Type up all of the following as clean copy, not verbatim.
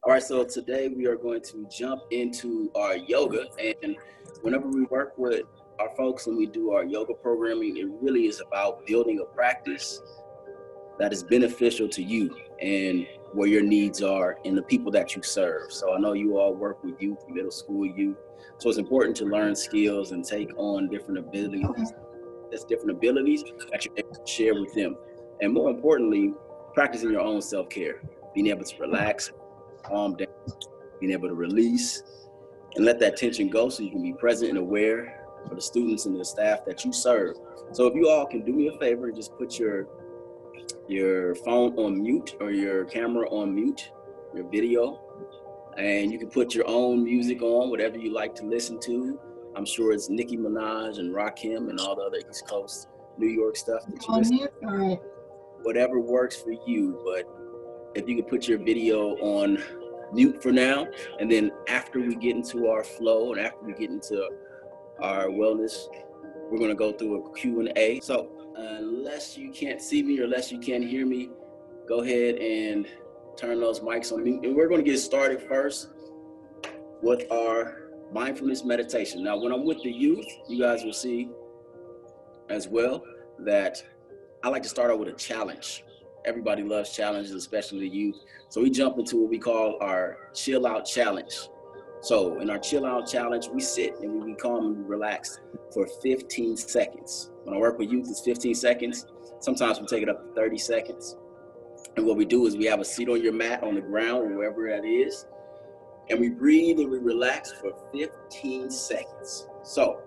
All right, so today we are going to jump into our yoga. And whenever we work with our folks and we do our yoga programming, it really is about building a practice that is beneficial to you and where your needs are and the people that you serve. So I know you all work with youth, middle school youth. So it's important to learn skills and take on different abilities. That's different abilities that you share with them. And more importantly, practicing your own self-care, being able to relax, calm down, being able to release and let that tension go so you can be present and aware for the students and the staff that you serve. So if you all can do me a favor and just put your phone on mute or your camera on mute, your video, and you can put your own music on, whatever you like to listen to. I'm sure it's Nicki Minaj and Rakim and all the other East Coast New York stuff that you listen to. All right. Whatever works for you, but if you could put your video on mute for now, and then after we get into our flow and after we get into our wellness, we're going to go through a Q&A. So unless you can't see me or unless you can't hear me, go ahead and turn those mics on mute. And we're going to get started first with our mindfulness meditation. Now, when I'm with the youth, you guys will see as well that I like to start out with a challenge. Everybody loves challenges, especially the youth. So we jump into what we call our chill out challenge. So in our chill out challenge, we sit and we be calm and relaxed for 15 seconds. When I work with youth, it's 15 seconds. Sometimes we take it up to 30 seconds. And what we do is we have a seat on your mat on the ground or wherever that is. And we breathe and we relax for 15 seconds. So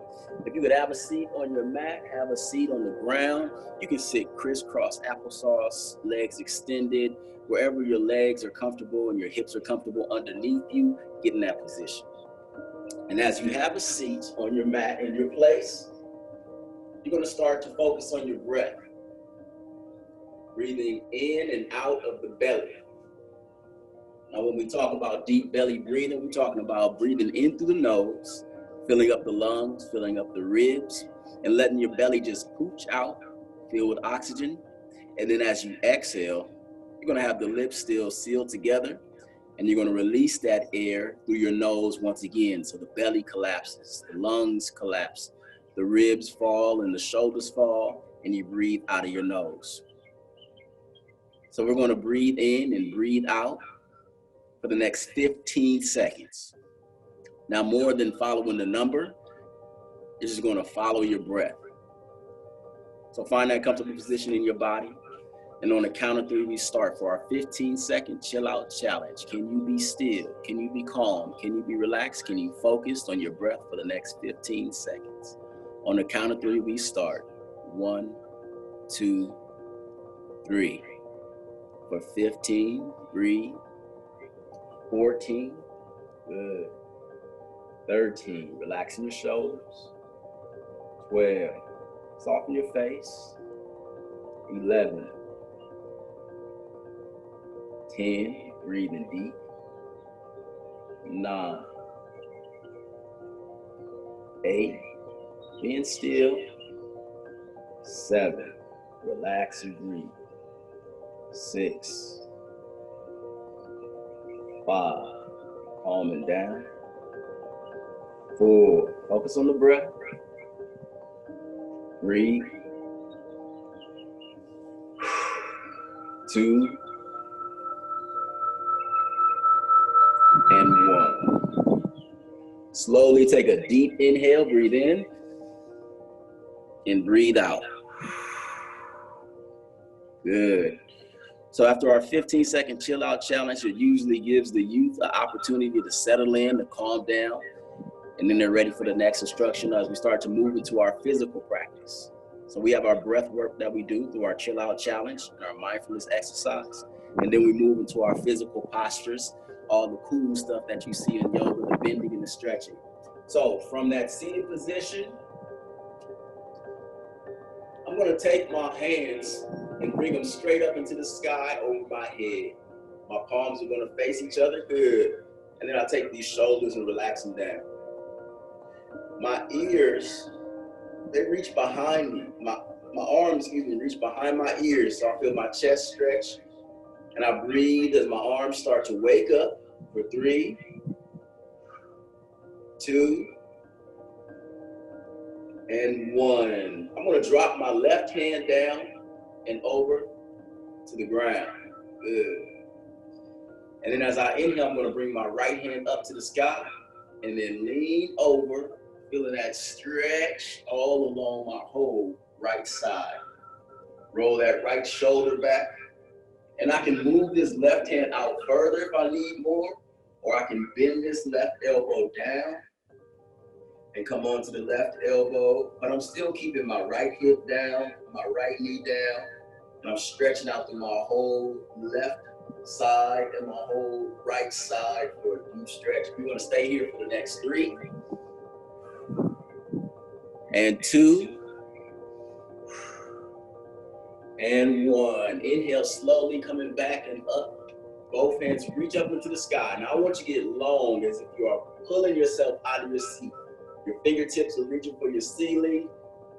if you could have a seat on your mat, have a seat on the ground, you can sit crisscross applesauce, legs extended, wherever your legs are comfortable and your hips are comfortable underneath you, get in that position. And as you have a seat on your mat in your place, you're going to start to focus on your breath. Breathing in and out of the belly. Now, when we talk about deep belly breathing, we're talking about breathing in through the nose, filling up the lungs, filling up the ribs, and letting your belly just pooch out, fill with oxygen. And then as you exhale, you're going to have the lips still sealed together, and you're going to release that air through your nose once again. So the belly collapses, the lungs collapse, the ribs fall and the shoulders fall, and you breathe out of your nose. So we're going to breathe in and breathe out for the next 15 seconds. Now, more than following the number, you're just going to follow your breath. So find that comfortable position in your body. And on the count of 3, we start for our 15-second chill out challenge. Can you be still? Can you be calm? Can you be relaxed? Can you focus on your breath for the next 15 seconds? On the count of 3, we start. 1, 2, 3. For 15, breathe. 14, good. 13, relaxing your shoulders. 12, soften your face. 11, 10, breathing deep. 9, 8, being still. 7, relax and breathe. 6, 5, calming down. 4, focus on the breath. 3, 2, and 1. Slowly take a deep inhale, breathe in, and breathe out. Good. So after our 15-second chill out challenge, it usually gives the youth an opportunity to settle in, to calm down, and then they're ready for the next instruction as we start to move into our physical practice. So we have our breath work that we do through our chill out challenge and our mindfulness exercise. And then we move into our physical postures, all the cool stuff that you see in yoga, the bending and the stretching. So from that seated position, I'm going to take my hands and bring them straight up into the sky over my head. My palms are going to face each other, good. And then I'll take these shoulders and relax them down. My ears, they reach behind me. My arms, reach behind my ears, so I feel my chest stretch. And I breathe as my arms start to wake up For 3, 2, and 1. I'm gonna drop my left hand down and over to the ground. Good. And then as I inhale, I'm gonna bring my right hand up to the sky and then lean over, feeling that stretch all along my whole right side. Roll that right shoulder back. And I can move this left hand out further if I need more, or I can bend this left elbow down and come onto the left elbow, but I'm still keeping my right hip down, my right knee down, and I'm stretching out through my whole left side and my whole right side for a deep stretch. We're gonna stay here for the next 3, and 2, and 1. Inhale, slowly coming back and up. Both hands reach up into the sky. Now I want you to get long as if you are pulling yourself out of your seat. Your fingertips are reaching for your ceiling,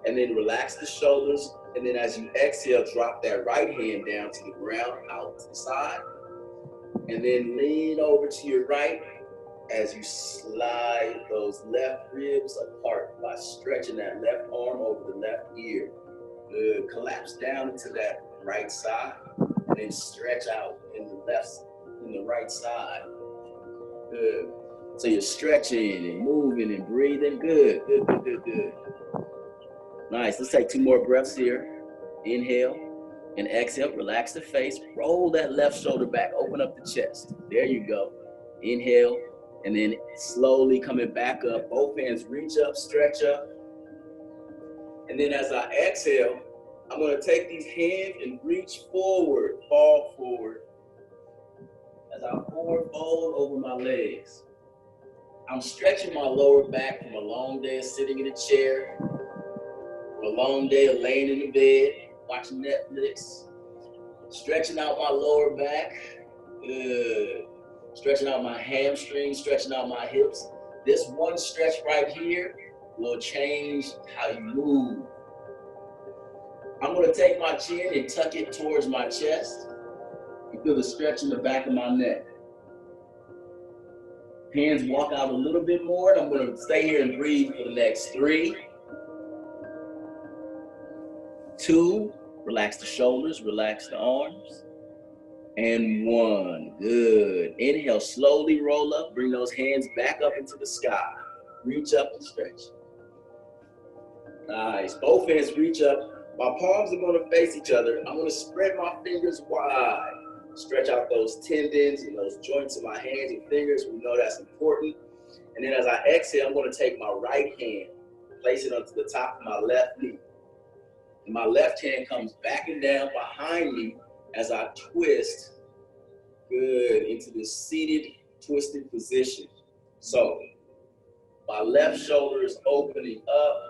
and then relax the shoulders. And then as you exhale, drop that right hand down to the ground, out to the side. And then lean over to your right as you slide those left ribs apart by stretching that left arm over the left ear. Good. Collapse down into that right side and then stretch out in the right side. Good. So you're stretching and moving and breathing. Good, good, good, good, good. Nice. Let's take 2 more breaths here. Inhale and exhale. Relax the face. Roll that left shoulder back. Open up the chest. There you go. Inhale and then slowly coming back up. Both hands reach up, stretch up. And then as I exhale, I'm going to take these hands and reach forward, fall forward. As I forward fold over my legs. I'm stretching my lower back from a long day of sitting in a chair, from a long day of laying in the bed, watching Netflix. Stretching out my lower back. Good. Stretching out my hamstrings, stretching out my hips. This one stretch right here will change how you move. I'm going to take my chin and tuck it towards my chest. You feel the stretch in the back of my neck. Hands walk out a little bit more, and I'm going to stay here and breathe for the next 3, 2, relax the shoulders, relax the arms, and 1. Good. Inhale, slowly roll up, bring those hands back up into the sky. Reach up and stretch. Nice. Both hands reach up. My palms are going to face each other. I'm going to spread my fingers wide. Stretch out those tendons and those joints in my hands and fingers. We know that's important. And then as I exhale, I'm going to take my right hand, place it onto the top of my left knee. And my left hand comes back and down behind me as I twist, good, into this seated, twisted position. So my left shoulder is opening up.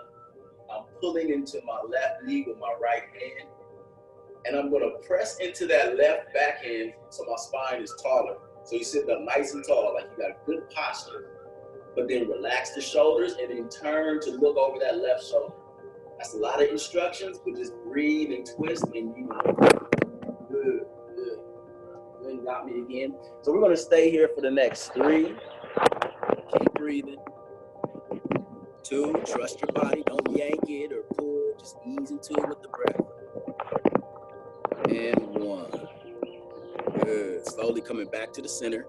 I'm pulling into my left knee with my right hand. And I'm going to press into that left backhand so my spine is taller. So you sit up nice and tall, like you got good posture. But then relax the shoulders and then turn to look over that left shoulder. That's a lot of instructions, but just breathe and twist and you know. Good, good. You got me again. So we're going to stay here for the next 3. Keep breathing. 2, trust your body. Don't yank it or pull. Just ease into it with the breath. And 1. Good. Slowly coming back to the center.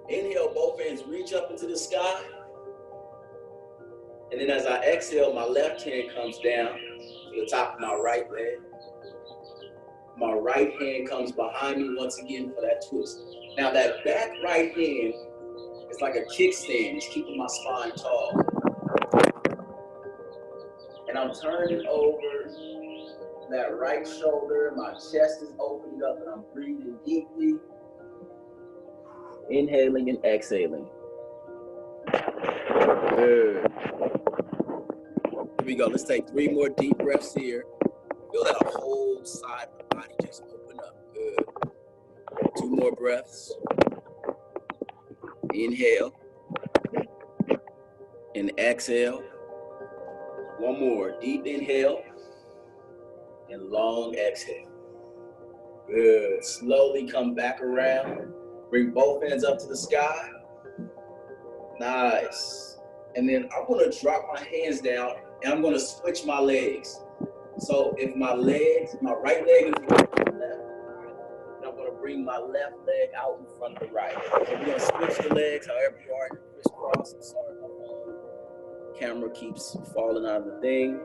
Inhale, both hands reach up into the sky. And then as I exhale, my left hand comes down to the top of my right leg. My right hand comes behind me once again for that twist. Now that back right hand is like a kickstand. It's keeping my spine tall. And I'm turning over that right shoulder. My chest is opening up and I'm breathing deeply. Inhaling and exhaling. Good. Here we go. Let's take 3 more deep breaths here. Feel that whole side of the body just open up. Good. 2 more breaths. Inhale. And exhale. 1 more. Deep inhale. And long exhale. Good. Slowly come back around. Bring both hands up to the sky. Nice. And then I'm going to drop my hands down and I'm going to switch my legs. So if my right leg is right to the left, and I'm going to bring my left leg out in front of the right. So we're going to switch the legs however you are, crisscross. I'm sorry, my phone camera keeps falling out of the thing.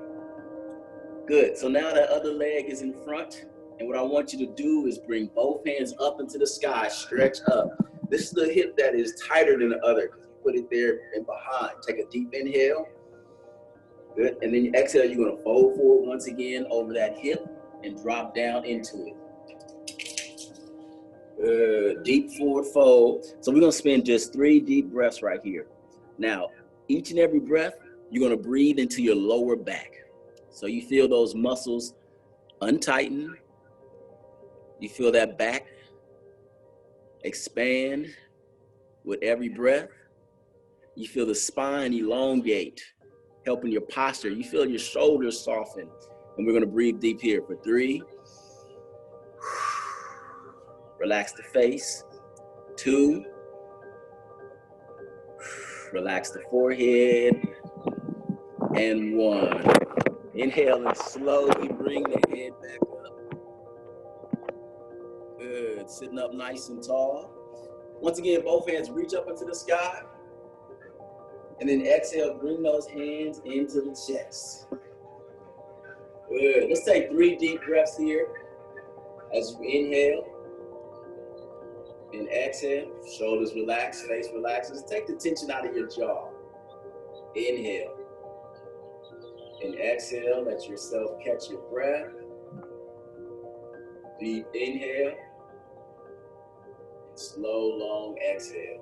Good. So now that other leg is in front. And what I want you to do is bring both hands up into the sky, stretch up. This is the hip that is tighter than the other because you put it there and behind. Take a deep inhale. Good. And then you exhale, you're going to fold forward once again over that hip and drop down into it. Good. Deep forward fold. So we're going to spend just 3 deep breaths right here. Now, each and every breath, you're going to breathe into your lower back. So you feel those muscles untighten. You feel that back expand with every breath. You feel the spine elongate, helping your posture. You feel your shoulders soften. And we're going to breathe deep here for 3. Relax the face. 2. Relax the forehead. And 1. Inhale and slowly bring the head back up. Good. Sitting up nice and tall. Once again, both hands reach up into the sky. And then exhale, bring those hands into the chest. Good. Let's take 3 deep breaths here. As you inhale and exhale, shoulders relax, face relaxes. Take the tension out of your jaw. Inhale and exhale. Let yourself catch your breath. Deep inhale. Slow, long exhale.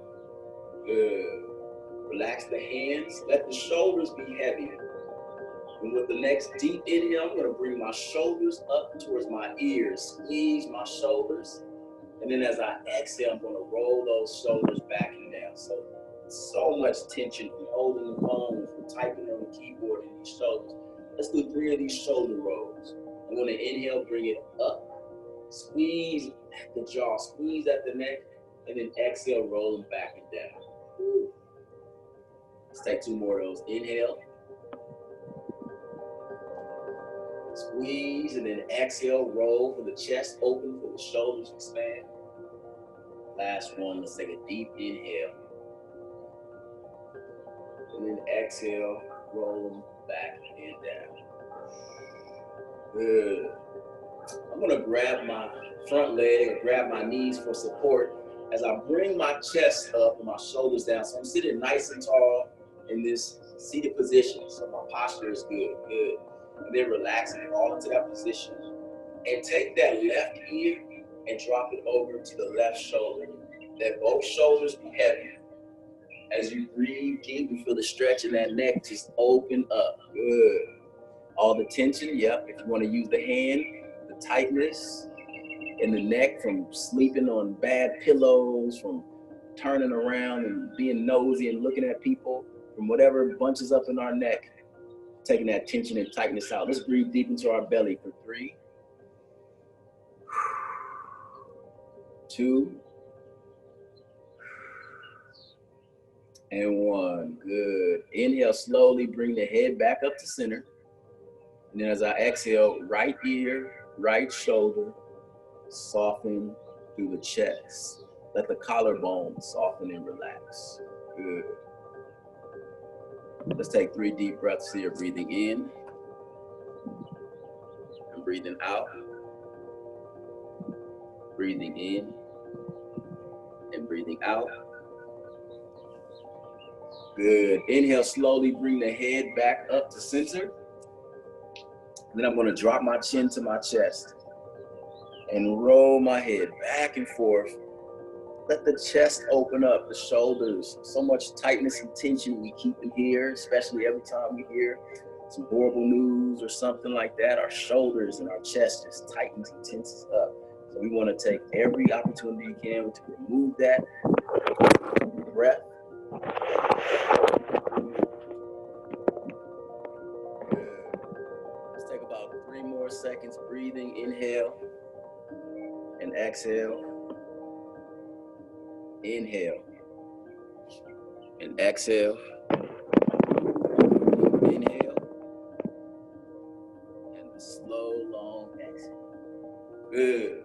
Good. Relax the hands. Let the shoulders be heavy. And with the next deep inhale, I'm going to bring my shoulders up towards my ears. Squeeze my shoulders. And then as I exhale, I'm going to roll those shoulders back and down. So much tension from holding the phone, from typing on the keyboard in these shoulders. Let's do 3 of these shoulder rolls. I'm going to inhale, bring it up. Squeeze at the jaw, squeeze at the neck, and then exhale, roll them back and down. Woo. Let's take 2 more of those. Inhale. Squeeze, and then exhale, roll for the chest open, for the shoulders expand. Last one, let's take a deep inhale. And then exhale, roll them back and down. Good. I'm gonna grab my front leg or grab my knees for support as I bring my chest up and my shoulders down. So I'm sitting nice and tall in this seated position. So my posture is good, good. And then relax and fall into that position. And take that left ear and drop it over to the left shoulder. Let both shoulders be heavy. As you breathe deep, you feel the stretch in that neck just open up. Good. All the tension, yep. If you want to use the hand, the tightness in the neck from sleeping on bad pillows, from turning around and being nosy and looking at people, from whatever bunches up in our neck, taking that tension and tightness out. Let's breathe deep into our belly for 3, 2, and 1. Good. Inhale, slowly bring the head back up to center. And then as I exhale, right ear, right shoulder, soften through the chest. Let the collarbone soften and relax. Good. Let's take 3 deep breaths here. Breathing in and breathing out. Breathing in and breathing out. Good. Inhale, slowly bring the head back up to center. And then I'm going to drop my chin to my chest and roll my head back and forth. Let the chest open up, the shoulders. So much tightness and tension we keep in here, especially every time we hear some horrible news or something like that. Our shoulders and our chest just tightens and tenses up. So we want to take every opportunity we can to remove that. Breath. Good. Let's take about 3 more seconds breathing. Inhale and exhale. Inhale and exhale. Inhale and the slow, long exhale. Good.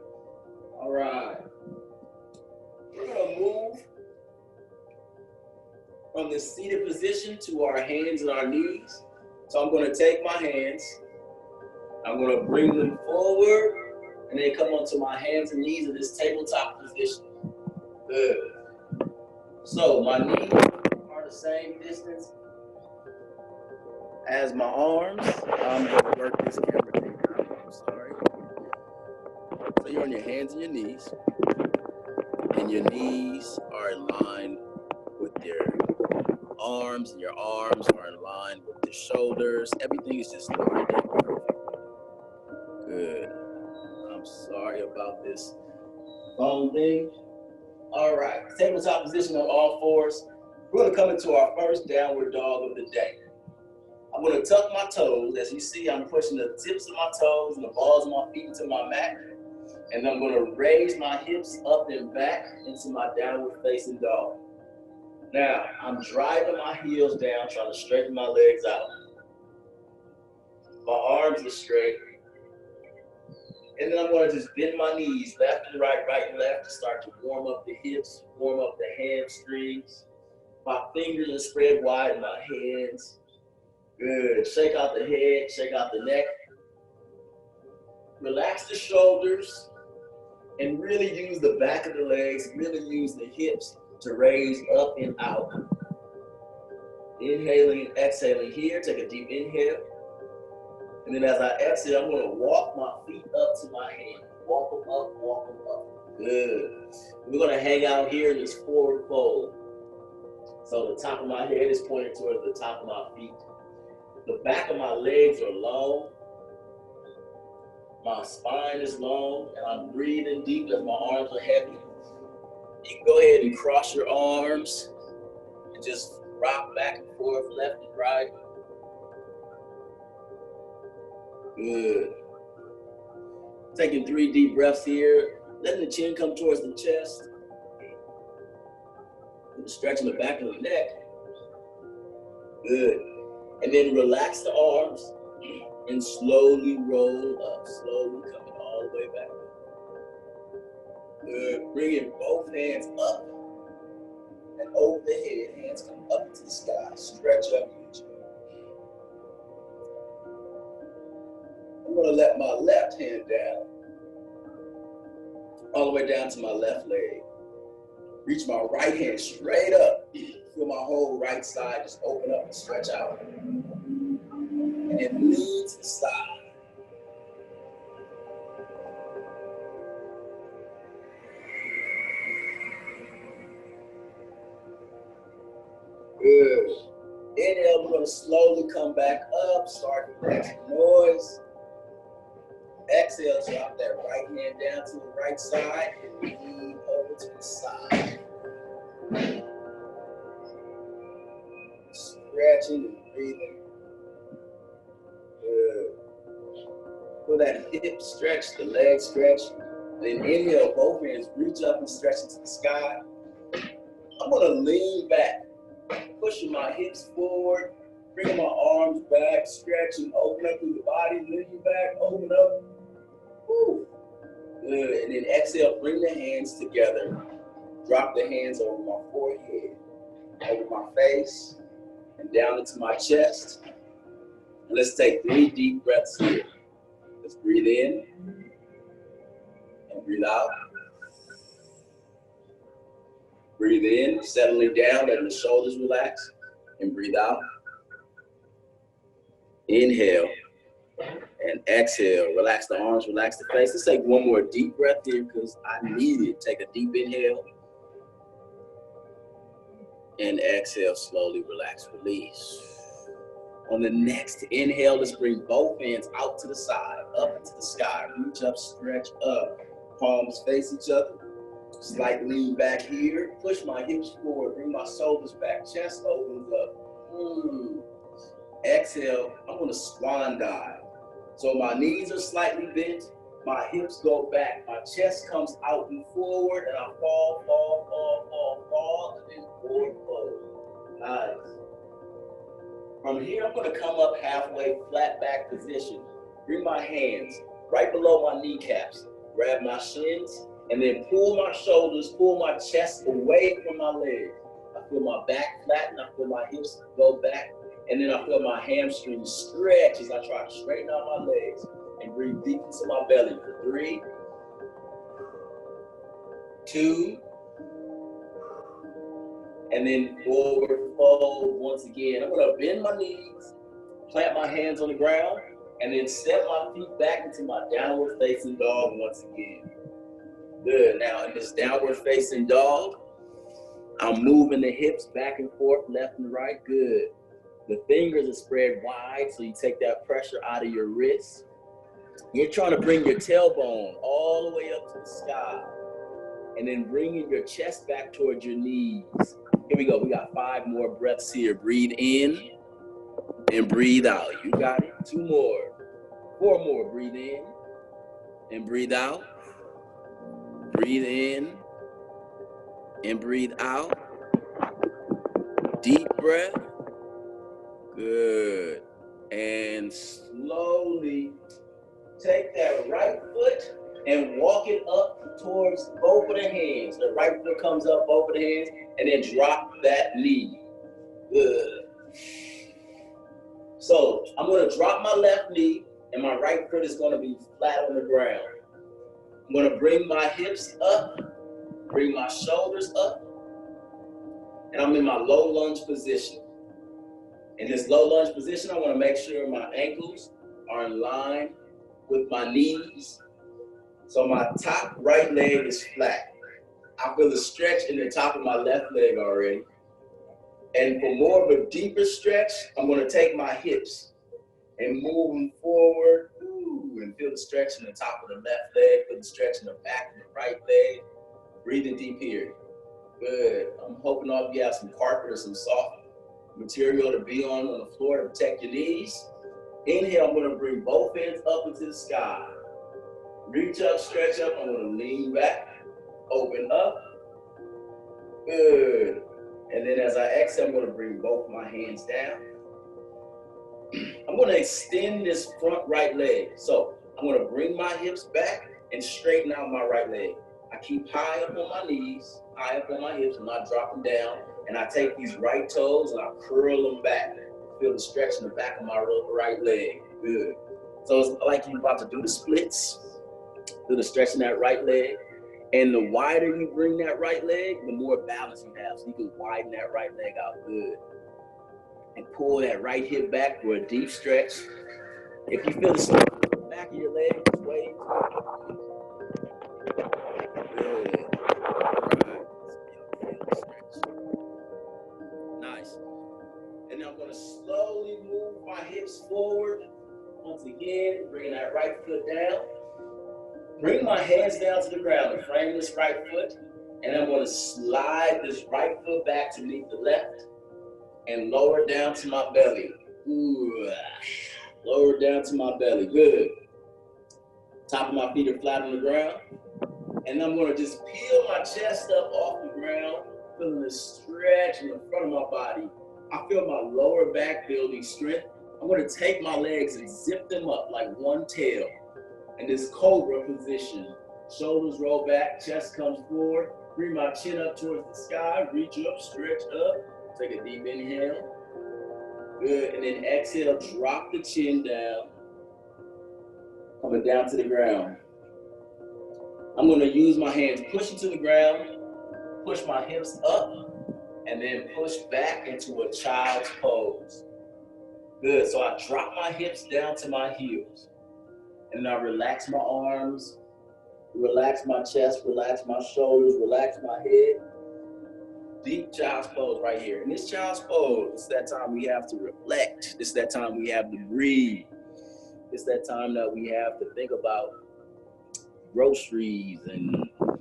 All right. We're going to move from the seated position to our hands and our knees. So I'm going to take my hands, I'm going to bring them forward, and then come onto my hands and knees in this tabletop position. Good. So my knees are the same distance as my arms. I'm going to work this camera thing out. I'm sorry. So you're on your hands and your knees are in line with your arms, and your arms are in line with the shoulders. Everything is just lined up perfectly. Good. I'm sorry about this phone thing. All right, tabletop position on all fours. We're gonna come into our first downward dog of the day. I'm gonna tuck my toes. As you see, I'm pushing the tips of my toes and the balls of my feet into my mat. And I'm gonna raise my hips up and back into my downward facing dog. Now, I'm driving my heels down, trying to straighten my legs out. My arms are straight. And then I'm going to just bend my knees left and right, right and left, to start to warm up the hips, warm up the hamstrings. My fingers are spread wide in my hands. Good. Shake out the head, shake out the neck. Relax the shoulders and really use the back of the legs, really use the hips to raise up and out. Inhaling and exhaling here. Take a deep inhale. And then as I exhale, I'm going to walk my feet up to my hand. Walk them up, walk them up. Good. We're going to hang out here in this forward fold. So the top of my head is pointed towards the top of my feet. The back of my legs are long. My spine is long, and I'm breathing deep as my arms are heavy. You can go ahead and cross your arms and just rock back and forth, left and right. Good. Taking 3 deep breaths here. Letting the chin come towards the chest. Stretching the back of the neck. Good. And then relax the arms and slowly roll up. Slowly coming all the way back. Good. Bringing both hands up and over the head. Hands come up into the sky. Stretch up. I'm going to let my left hand down, all the way down to my left leg. Reach my right hand straight up. Feel my whole right side just open up and stretch out. And then lean to the side. Good. Inhale, we're going to slowly come back up, start to make some noise. Exhale, drop that right hand down to the right side and lean over to the side. Stretching and breathing. Good. Feel that hip stretch, the leg stretch. Then inhale, both hands reach up and stretch into the sky. I'm going to lean back, pushing my hips forward, bringing my arms back, stretching, open up through the body, lean back, open up. Woo. Good. And then exhale, bring the hands together. Drop the hands over my forehead, over my face, and down into my chest. And let's take 3 deep breaths here. Let's breathe in and breathe out. Breathe in, settling down, letting the shoulders relax, and breathe out. Inhale. And exhale, relax the arms, relax the face. Let's take 1 more deep breath here because I need it. Take a deep inhale. And exhale, slowly relax, release. On the next inhale, let's bring both hands out to the side, up into the sky. Reach up, stretch up. Palms face each other. Slight lean back here. Push my hips forward, bring my shoulders back. Chest opens up. Exhale, I'm going to swan dive. So my knees are slightly bent, My hips go back. My chest comes out and forward, and I fall, and then forward, fold. Nice. From here, I'm going to come up halfway, flat back position. Bring my hands right below my kneecaps. Grab my shins, and then pull my shoulders, pull my chest away from my legs. I feel my back flatten, I feel my hips go back, and then I feel my hamstrings stretch as I try to straighten out my legs and breathe deep into my belly for 3, 2, and then forward fold once again. I'm gonna bend my knees, plant my hands on the ground, and then step my feet back into my downward facing dog once again. Good. Now in this downward facing dog, I'm moving the hips back and forth, left and right. Good. The fingers are spread wide, so you take that pressure out of your wrists. You're trying to bring your tailbone all the way up to the sky, and then bringing your chest back towards your knees. Here we go. We got 5 more breaths here. Breathe in and breathe out. You got it. 2 more. 4 more. Breathe in and breathe out. Breathe in and breathe out. Deep breath. Good. And slowly take that right foot and walk it up towards both of the hands. The right foot comes up, both of the hands, and then drop that knee. Good. So I'm going to drop my left knee, and my right foot is going to be flat on the ground. I'm going to bring my hips up, bring my shoulders up, and I'm in my low lunge position. In this low lunge position, I want to make sure my ankles are in line with my knees. So my top right leg is flat. I feel a stretch in the top of my left leg already. And for more of a deeper stretch, I'm going to take my hips and move them forward. And feel the stretch in the top of the left leg, feel the stretch in the back of the right leg. Breathing deep here. Good. I'm hoping all of you have some carpet or some soft material to be on the floor to protect your knees. Inhale, I'm going to bring both hands up into the sky. Reach up, stretch up. I'm going to lean back, open up. Good. And then as I exhale, I'm going to bring both my hands down. I'm going to extend this front right leg. So I'm going to bring my hips back and straighten out my right leg. I keep high up on my knees, high up on my hips. I'm not dropping down. And I take these right toes and I curl them back. Feel the stretch in the back of my right leg. Good. So it's like you're about to do the splits. Do the stretch in that right leg. And the wider you bring that right leg, the more balance you have. So you can widen that right leg out. Good. And pull that right hip back for a deep stretch. If you feel the back of your leg, just wave. Good. Nice. And now I'm going to slowly move my hips forward. Once again, bringing that right foot down. Bring my hands down to the ground and frame this right foot. And I'm going to slide this right foot back to meet the left and lower down to my belly. Ooh. Lower down to my belly. Good. Top of my feet are flat on the ground. And I'm going to just peel my chest up off the ground, feeling the stretch in the front of my body. I feel my lower back building strength. I'm going to take my legs and zip them up like one tail. In this cobra position, shoulders roll back, chest comes forward. Bring my chin up towards the sky, reach up, stretch up. Take a deep inhale. Good, and then exhale, drop the chin down. Coming down to the ground. I'm going to use my hands, push into the ground, push my hips up, and then push back into a child's pose. Good, so I drop my hips down to my heels. And I relax my arms, relax my chest, relax my shoulders, relax my head. Deep child's pose right here. In this child's pose, it's that time we have to reflect. It's that time we have to breathe. It's that time that we have to think about groceries and all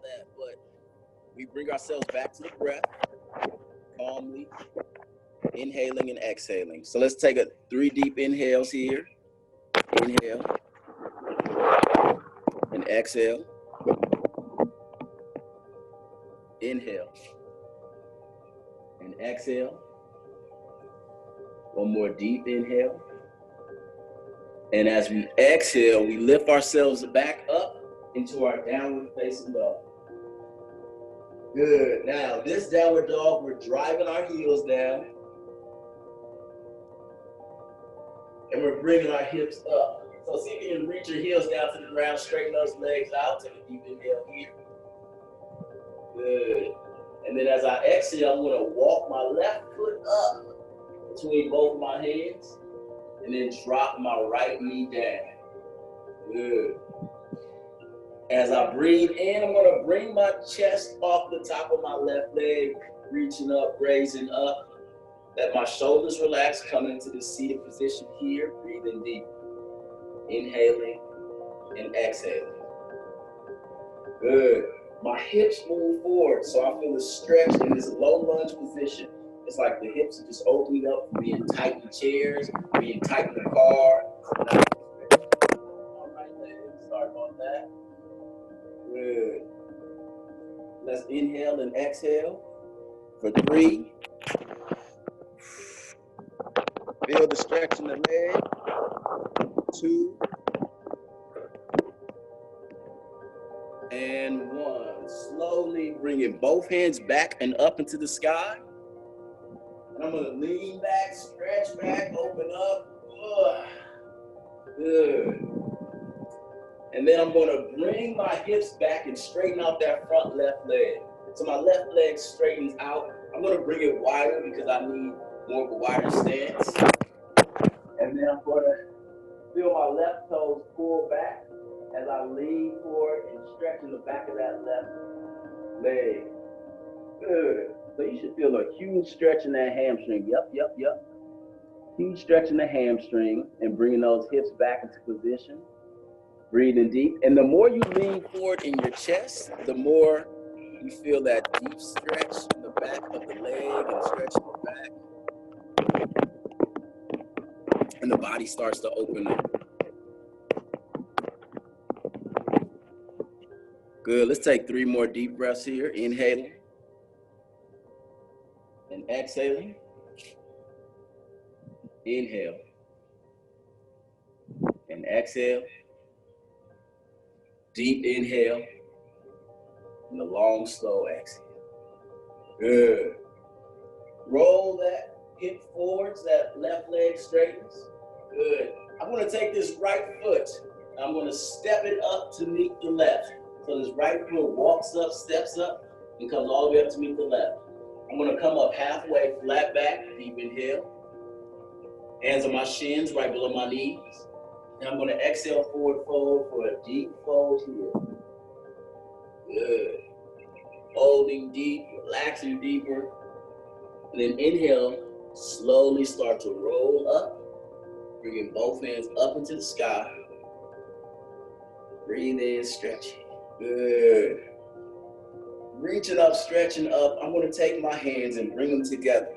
that. But we bring ourselves back to the breath, calmly, inhaling and exhaling. So let's take 3 deep inhales here. Inhale and exhale. Inhale and exhale. One more deep inhale. And as we exhale, we lift ourselves back up into our downward facing dog. Good. Now, this downward dog, we're driving our heels down. And we're bringing our hips up. So see if you can reach your heels down to the ground, straighten those legs out, take a deep inhale here. Good. And then as I exhale, I'm gonna walk my left foot up between both my hands and then drop my right knee down. Good. As I breathe in, I'm gonna bring my chest off the top of my left leg, reaching up, raising up. Let my shoulders relax, come into the seated position here, breathing deep. Inhaling and exhaling. Good. My hips move forward, so I feel a stretch in this low lunge position. It's like the hips are just opening up from being tight in chairs, being tight in the car. All right, let's start on that. Good. Let's inhale and exhale for 3. Feel the stretch in the leg. 2. And 1. Slowly bringing both hands back and up into the sky. And I'm gonna lean back, stretch back, open up. Good. And then I'm gonna bring my hips back and straighten out that front left leg. So my left leg straightens out. I'm gonna bring it wider because I need more of a wider stance. And then I'm gonna feel my left toes pull back as I lean forward and stretch in the back of that left leg. Good. So you should feel a huge stretch in that hamstring. Yep. Huge stretch in the hamstring and bringing those hips back into position. Breathing deep. And the more you lean forward in your chest, the more you feel that deep stretch in the back of the leg and stretch in the back. And the body starts to open up. Good. Let's take 3 more deep breaths here. Inhaling and exhaling. Inhale and exhale. Deep inhale and a long, slow exhale. Good. Roll that hip forwards, that left leg straightens. Good. I'm going to take this right foot. I'm going to step it up to meet the left. So this right foot walks up, steps up, and comes all the way up to meet the left. I'm going to come up halfway, flat back, deep inhale. Hands on my shins, right below my knees. And I'm going to exhale, forward fold for a deep fold here. Good. Holding deep, relaxing deeper. And then inhale, slowly start to roll up. Bringing both hands up into the sky. Breathe in, stretching. Good. Reaching up, stretching up. I'm going to take my hands and bring them together.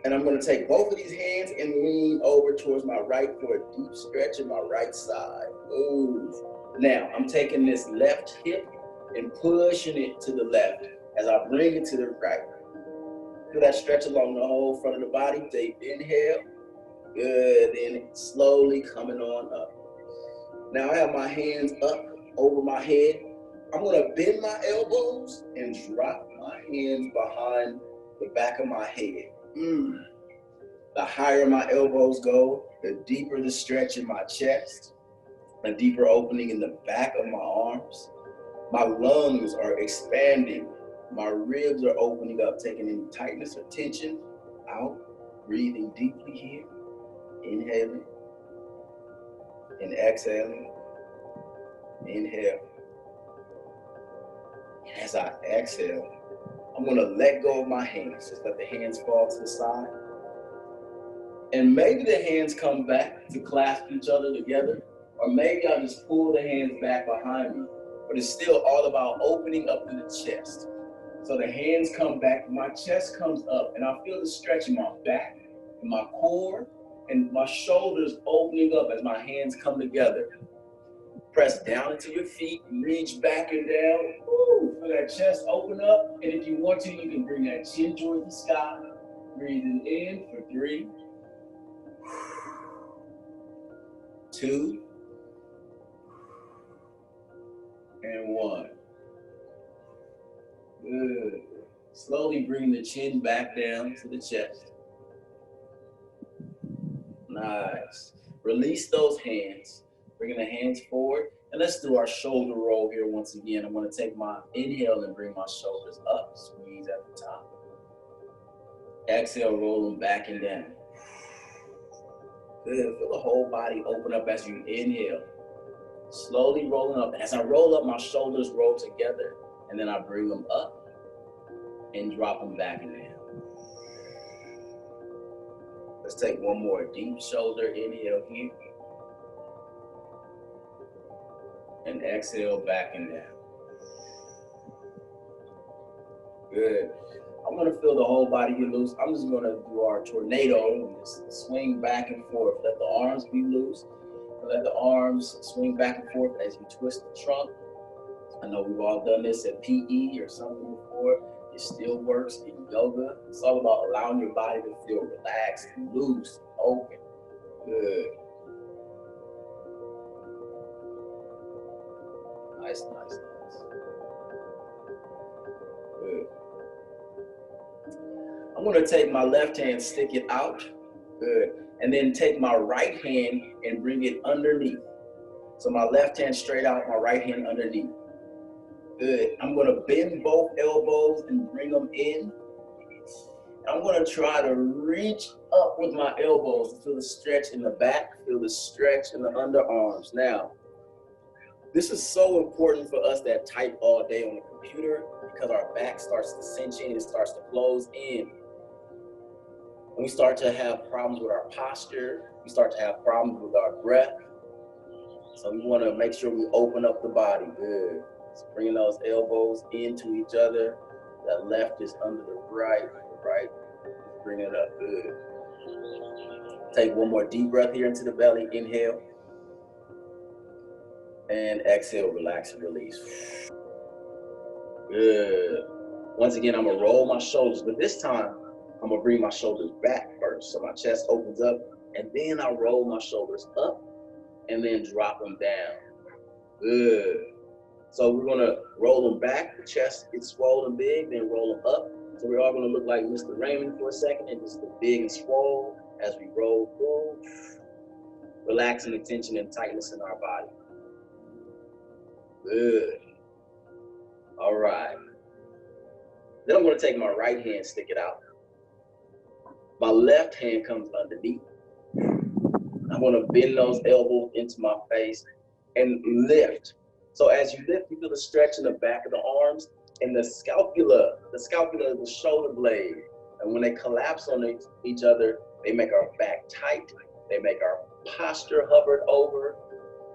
And I'm going to take both of these hands and lean over towards my right for a deep stretch in my right side. Move. Now, I'm taking this left hip and pushing it to the left as I bring it to the right. Feel that stretch along the whole front of the body. Deep inhale. Good. Then slowly coming on up. Now I have my hands up over my head. I'm going to bend my elbows and drop my hands behind the back of my head. The higher my elbows go, the deeper the stretch in my chest, a deeper opening in the back of my arms. My lungs are expanding. My ribs are opening up, taking any tightness or tension out. Breathing deeply here. Inhaling and exhaling. Inhale. And as I exhale, I'm going to let go of my hands. Just let the hands fall to the side. And maybe the hands come back to clasp each other together. Or maybe I'll just pull the hands back behind me. But it's still all about opening up to the chest. So the hands come back, my chest comes up, and I feel the stretch in my back, in my core, and my shoulders opening up as my hands come together. Press down into your feet, reach back and down. Woo, feel that chest open up. And if you want to, you can bring that chin towards the sky. Breathing in for 3, 2, and 1. Good. Slowly bring the chin back down to the chest. Nice. Release those hands. Bringing the hands forward. And let's do our shoulder roll here once again. I'm going to take my inhale and bring my shoulders up. Squeeze at the top. Exhale, roll them back and down. Good. Feel the whole body open up as you inhale. Slowly rolling up. As I roll up, my shoulders roll together. And then I bring them up and drop them back and down. Let's take one more deep shoulder inhale here. And exhale back and down. Good. I'm gonna feel the whole body get loose. I'm just gonna do our tornado and just swing back and forth. Let the arms be loose. Let the arms swing back and forth as you twist the trunk. I know we've all done this at PE or something before. It still works in yoga. It's all about allowing your body to feel relaxed, loose, open. Good. Nice, nice, nice. Good. I'm gonna take my left hand, stick it out. Good. And then take my right hand and bring it underneath. So my left hand straight out, my right hand underneath. Good. I'm gonna bend both elbows and bring them in. I'm gonna try to reach up with my elbows. Feel the stretch in the back, feel the stretch in the underarms. Now, this is so important for us that type all day on the computer because our back starts to cinch in, it starts to close in. And we start to have problems with our posture. We start to have problems with our breath. So we want to make sure we open up the body. Good. So bringing those elbows into each other. That left is under the right. Bring it up. Good. Take one more deep breath here into the belly. Inhale. And exhale, relax and release. Good. Once again, I'm going to roll my shoulders, but this time, I'm going to bring my shoulders back first. So my chest opens up, and then I'll roll my shoulders up, and then drop them down. Good. So we're going to roll them back. The chest gets swollen big, then roll them up. So we're all going to look like Mr. Raymond for a second, and just look big and swole as we roll through, relaxing the tension and tightness in our body. Good. All right. Then I'm going to take my right hand, stick it out. My left hand comes underneath. I'm going to bend those elbows into my face and lift. So as you lift, you feel the stretch in the back of the arms and the scapula is the shoulder blade. And when they collapse on each other, they make our back tight. They make our posture hovered over.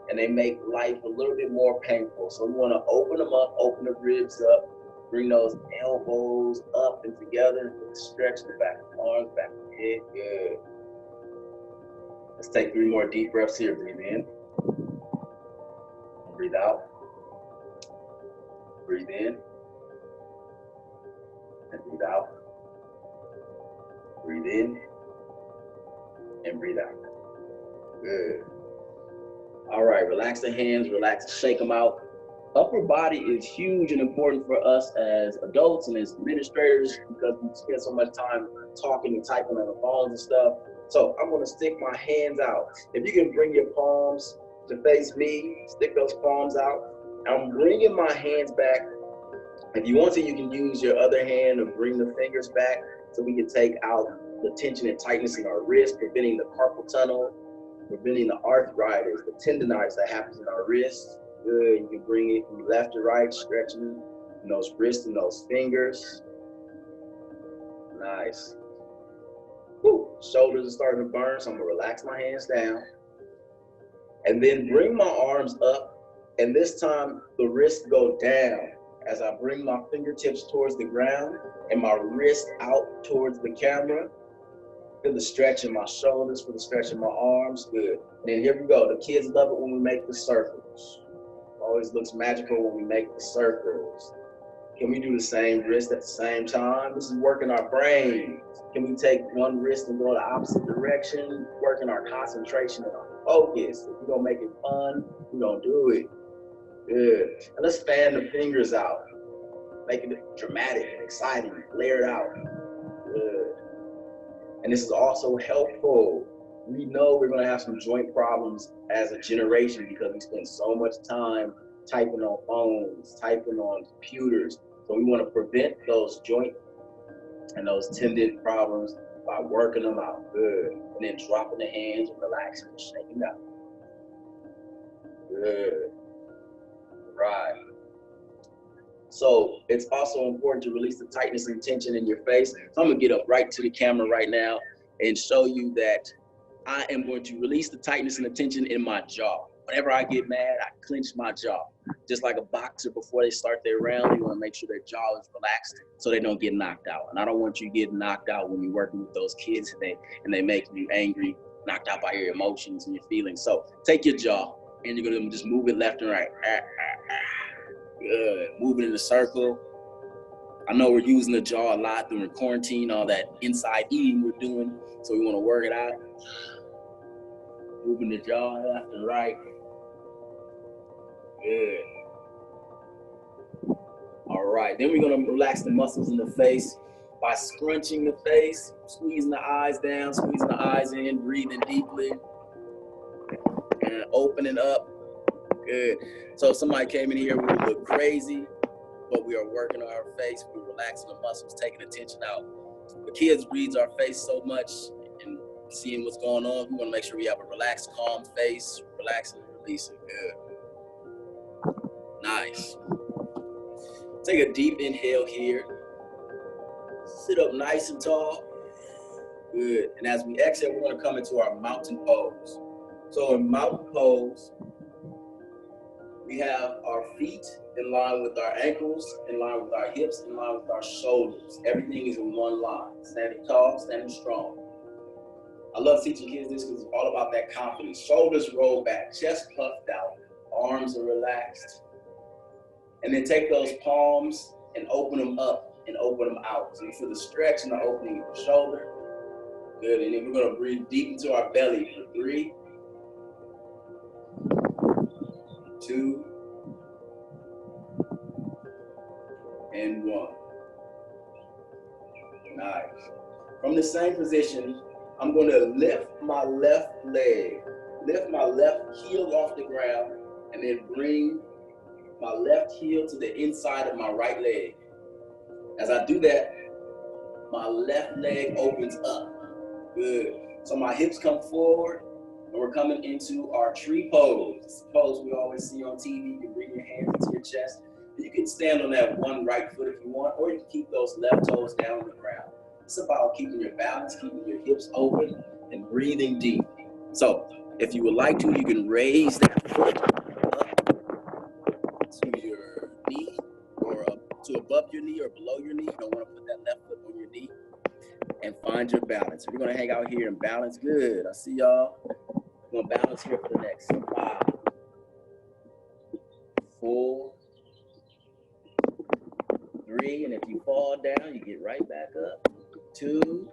And they make life a little bit more painful. So we want to open them up, open the ribs up, bring those elbows up and together, stretch the back of the arms, back of the head. Good. Let's take 3 more deep breaths here. Breathe in. Breathe out. Breathe in. And breathe out. Breathe in. And breathe out. Good. All right, relax the hands, relax, shake them out. Upper body is huge and important for us as adults and as administrators because we spend so much time talking and typing on our phones and stuff. So I'm gonna stick my hands out. If you can bring your palms to face me, stick those palms out. I'm bringing my hands back. If you want to, you can use your other hand to bring the fingers back so we can take out the tension and tightness in our wrist, preventing the carpal tunnel, preventing the arthritis, the tendonitis that happens in our wrists. Good. You can bring it from left to right, stretching in those wrists and those fingers. Nice. Woo. Shoulders are starting to burn, so I'm gonna relax my hands down. And then bring my arms up, and this time the wrists go down as I bring my fingertips towards the ground and my wrist out towards the camera. Feel the stretch in my shoulders, feel the stretch in my arms. Good. And then here we go. The kids love it when we make the circles. Always looks magical when we make the circles. Can we do the same wrist at the same time? This is working our brains. Can we take one wrist and go the opposite direction? Working our concentration and our focus. If we're gonna make it fun, we're gonna do it. Good. And let's fan the fingers out. Making it dramatic and exciting, layered out. Good. And this is also helpful. We know we're gonna have some joint problems as a generation because we spend so much time typing on phones, typing on computers. So we want to prevent those joint and those tendon problems by working them out. Good. And then dropping the hands and relaxing and shaking out. Good. Right. So it's also important to release the tightness and tension in your face. So I'm gonna get up right to the camera right now and show you that I am going to release the tightness and the tension in my jaw. Whenever I get mad, I clench my jaw. Just like a boxer before they start their round, you want to make sure their jaw is relaxed so they don't get knocked out. And I don't want you getting knocked out when you're working with those kids and they make you angry, knocked out by your emotions and your feelings. So take your jaw and you're gonna just move it left and right. Good. Move it in a circle. I know we're using the jaw a lot during quarantine, all that inside eating we're doing. So we want to work it out. Moving the jaw left and right. Good. All right, then we're gonna relax the muscles in the face by scrunching the face, squeezing the eyes down, squeezing the eyes in, breathing deeply, and opening up. Good. So if somebody came in here, we would look crazy, but we are working on our face, we're relaxing the muscles, taking the tension out. The kids reads our face so much and seeing what's going on, we wanna make sure we have a relaxed, calm face, relaxing and releasing. Good. Nice. Take a deep inhale here. Sit up nice and tall. Good. And as we exhale, we're going to come into our mountain pose. So in mountain pose, we have our feet in line with our ankles, in line with our hips, in line with our shoulders. Everything is in one line. Standing tall, standing strong. I love teaching kids this because it's all about that confidence. Shoulders roll back, chest puffed out, arms are relaxed. And then take those palms and open them up and open them out. So you feel the stretch and the opening of the shoulder. Good, and then we're gonna breathe deep into our belly for 3, 2, and 1. Nice. From the same position, I'm gonna lift my left leg, lift my left heel off the ground, and then bring my left heel to the inside of my right leg. As I do that, my left leg opens up. Good. So my hips come forward, and we're coming into our tree pose. This pose we always see on TV. You can bring your hands into your chest. You can stand on that one right foot if you want, or you can keep those left toes down on the ground. It's about keeping your balance, keeping your hips open, and breathing deep. So if you would like to, you can raise that foot to your knee or up to above your knee or below your knee. You don't want to put that left foot on your knee, and find your balance. If you're going to hang out here and balance, good. I see y'all. We're going to balance here for the next 5, 4, 3, and if you fall down, you get right back up. 2,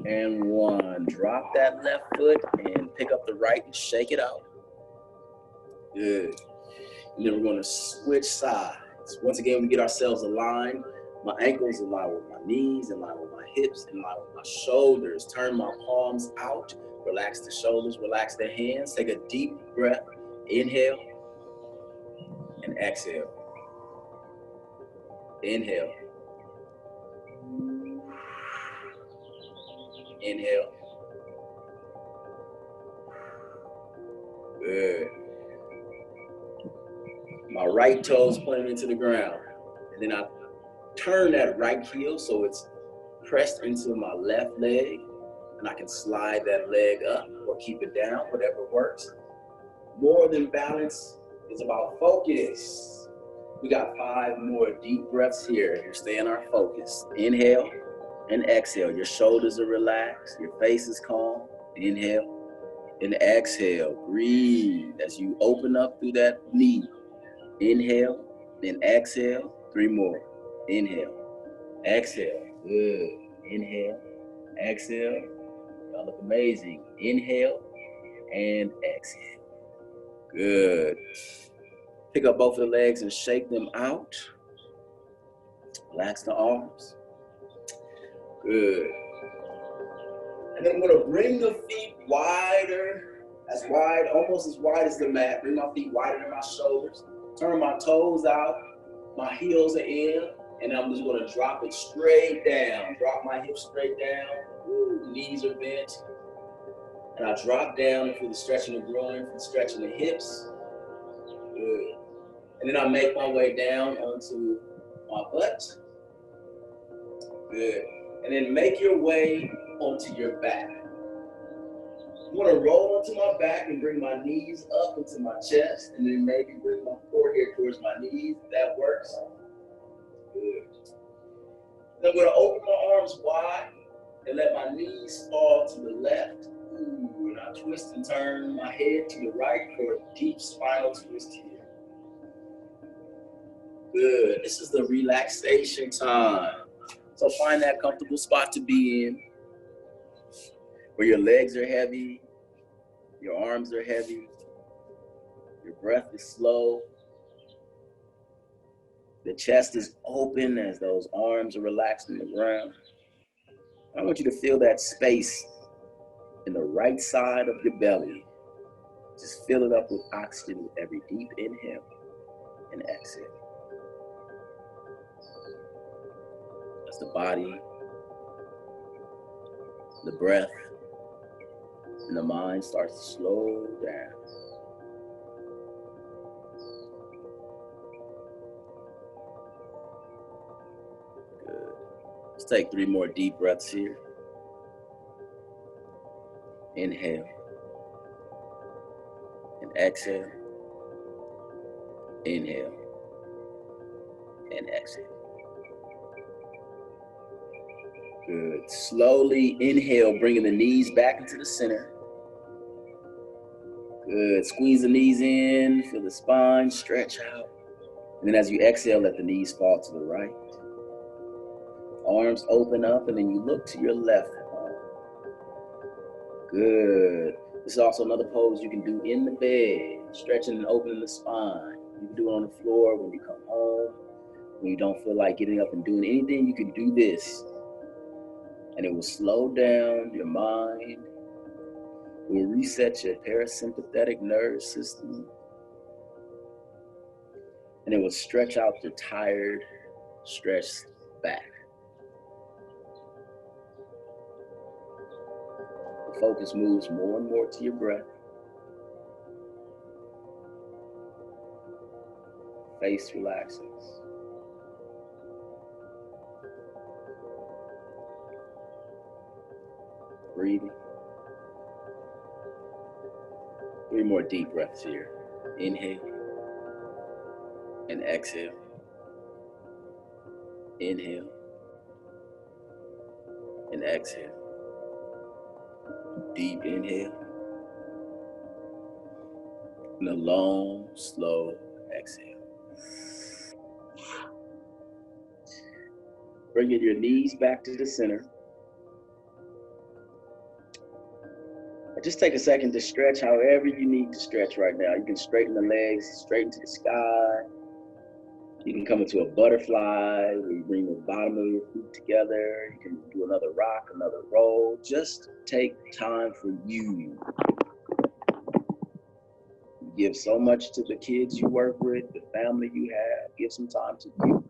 and 1. Drop that left foot and pick up the right and shake it out. Good. And then we're going to switch sides. Once again, we get ourselves aligned. My ankles in line with my knees, in line with my hips, in line with my shoulders. Turn my palms out. Relax the shoulders, relax the hands. Take a deep breath. Inhale and exhale. Inhale. Inhale. Good. My right toes pointing into the ground. And then I turn that right heel so it's pressed into my left leg. And I can slide that leg up or keep it down, whatever works. More than balance is about focus. We got 5 more deep breaths here. You're staying our focus. Inhale and exhale. Your shoulders are relaxed. Your face is calm. Inhale and exhale. Breathe as you open up through that knee. Inhale and exhale. 3 more. Inhale. Exhale. Good. Inhale. Exhale. Y'all look amazing. Inhale and exhale. Good. Pick up both of the legs and shake them out. Relax the arms. Good. And then I'm going to bring the feet wider, as wide, almost as wide as the mat. Bring my feet wider than my shoulders. Turn my toes out. My heels are in. And I'm just going to drop it straight down. Drop my hips straight down. Woo, knees are bent. And I drop down for the stretching the groin, for the stretching the hips. Good. And then I make my way down onto my butt. Good. And then make your way onto your back. I'm going to roll onto my back and bring my knees up into my chest. And then maybe bring my forehead towards my knees, if that works. Good. Then I'm going to open my arms wide and let my knees fall to the left. Ooh, and I twist and turn my head to the right for a deep spinal twist here. Good. This is the relaxation time. So find that comfortable spot to be in, where your legs are heavy, your arms are heavy, your breath is slow, the chest is open as those arms are relaxed in the ground. I want you to feel that space in the right side of your belly. Just fill it up with oxygen with every deep inhale and exhale. As the body, the breath, and the mind starts to slow down. Good. Let's take 3 more deep breaths here. Inhale and exhale. Inhale and exhale. Good. Slowly inhale, bringing the knees back into the center. Good. Squeeze the knees in, feel the spine stretch out. And then as you exhale, let the knees fall to the right. Arms open up, and then you look to your left arm. Good. This is also another pose you can do in the bed, stretching and opening the spine. You can do it on the floor when you come home. When you don't feel like getting up and doing anything, you can do this. And it will slow down your mind. It will reset your parasympathetic nervous system. And it will stretch out your tired, stressed back. The focus moves more and more to your breath. Face relaxes. Breathing. 3 more deep breaths here. Inhale and exhale. Inhale and exhale. Deep inhale and a long, slow exhale. Bringing your knees back to the center. Just take a second to stretch however you need to stretch right now. You can straighten the legs, straighten to the sky. You can come into a butterfly where you bring the bottom of your feet together. You can do another rock, another roll. Just take time for you. You give so much to the kids you work with, the family you have. Give some time to you.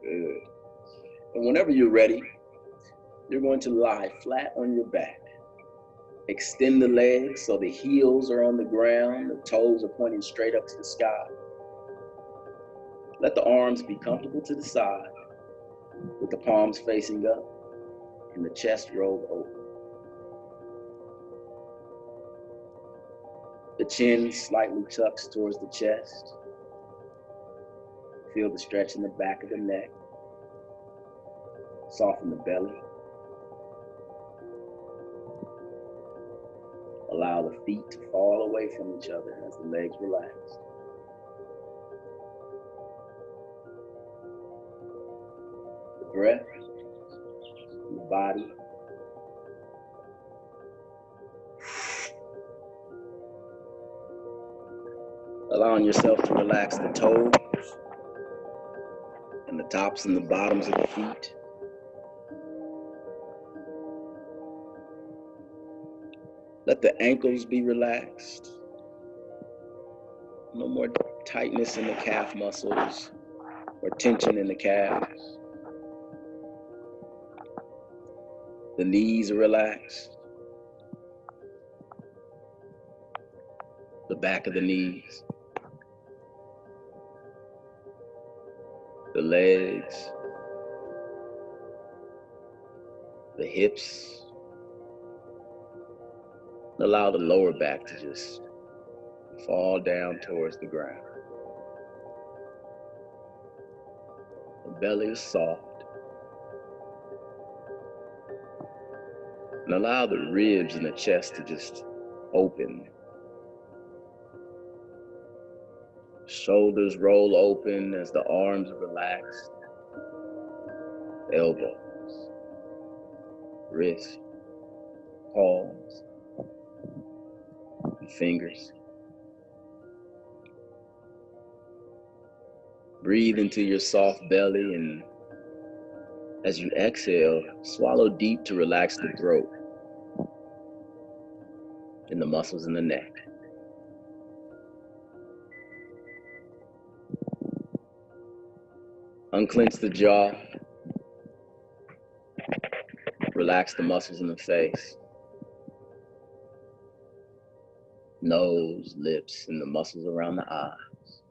Good. And whenever you're ready, you're going to lie flat on your back. Extend the legs so the heels are on the ground, the toes are pointing straight up to the sky. Let the arms be comfortable to the side, with the palms facing up and the chest rolled open. The chin slightly tucks towards the chest. Feel the stretch in the back of the neck. Soften the belly. Allow the feet to fall away from each other as the legs relax. The breath, the body. Allowing yourself to relax the toes and the tops and the bottoms of the feet. Let the ankles be relaxed. No more tightness in the calf muscles or tension in the calves. The knees are relaxed. The back of the knees. The legs. The hips. Allow the lower back to just fall down towards the ground. The belly is soft. And allow the ribs and the chest to just open. Shoulders roll open as the arms are relaxed. Elbows, wrists, palms, and fingers. Breathe into your soft belly, and as you exhale, swallow deep to relax the throat and the muscles in the neck. Unclench the jaw. Relax the muscles in the face. Nose, lips, and the muscles around the eyes.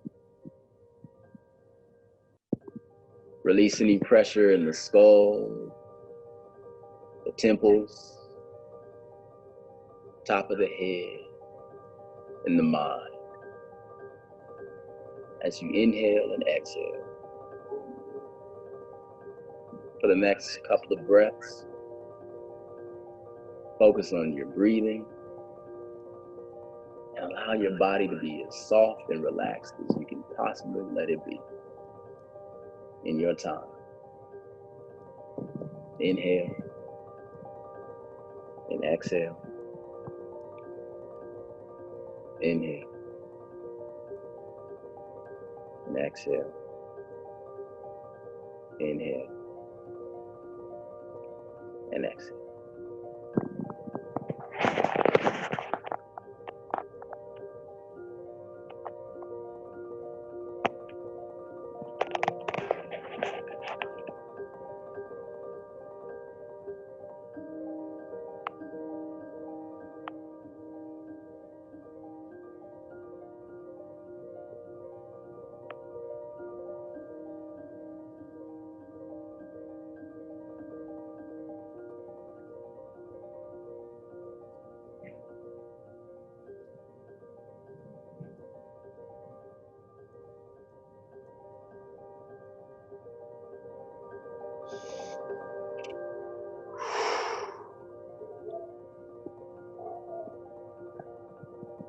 Release any pressure in the skull, the temples, top of the head, and the mind. As you inhale and exhale. For the next couple of breaths, focus on your breathing and allow your body to be as soft and relaxed as you can possibly let it be in your time. Inhale and exhale. Inhale and exhale. Inhale and exhale.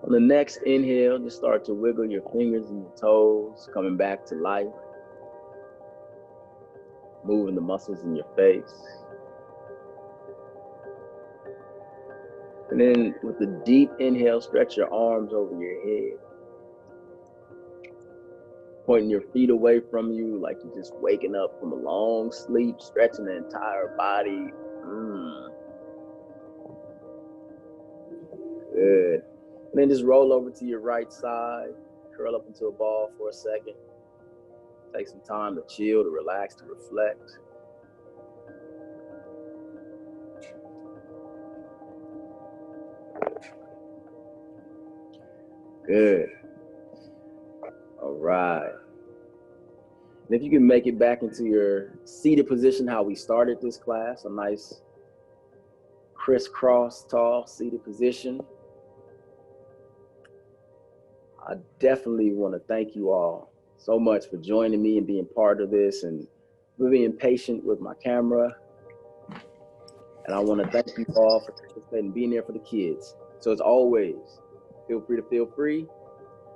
On the next inhale, just start to wiggle your fingers and your toes, coming back to life. Moving the muscles in your face. And then with the deep inhale, stretch your arms over your head. Pointing your feet away from you like you're just waking up from a long sleep, stretching the entire body. Good. And then just roll over to your right side, curl up into a ball for a second. Take some time to chill, to relax, to reflect. Good. All right. And if you can make it back into your seated position, how we started this class, a nice crisscross tall seated position. I definitely want to thank you all so much for joining me and being part of this and for being patient with my camera. And I want to thank you all for participating and being there for the kids. So as always, feel free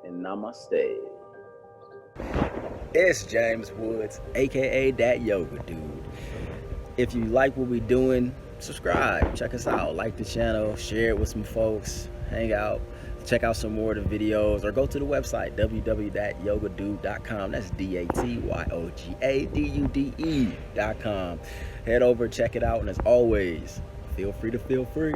and namaste. It's James Woods, aka Dat Yoga Dude. If you like what we're doing, subscribe, check us out, like the channel, share it with some folks, hang out, check out some more of the videos, or go to the website www.yogadude.com. That's DATYOGADUDE.com. Head over, check it out, and as always, feel free to feel free.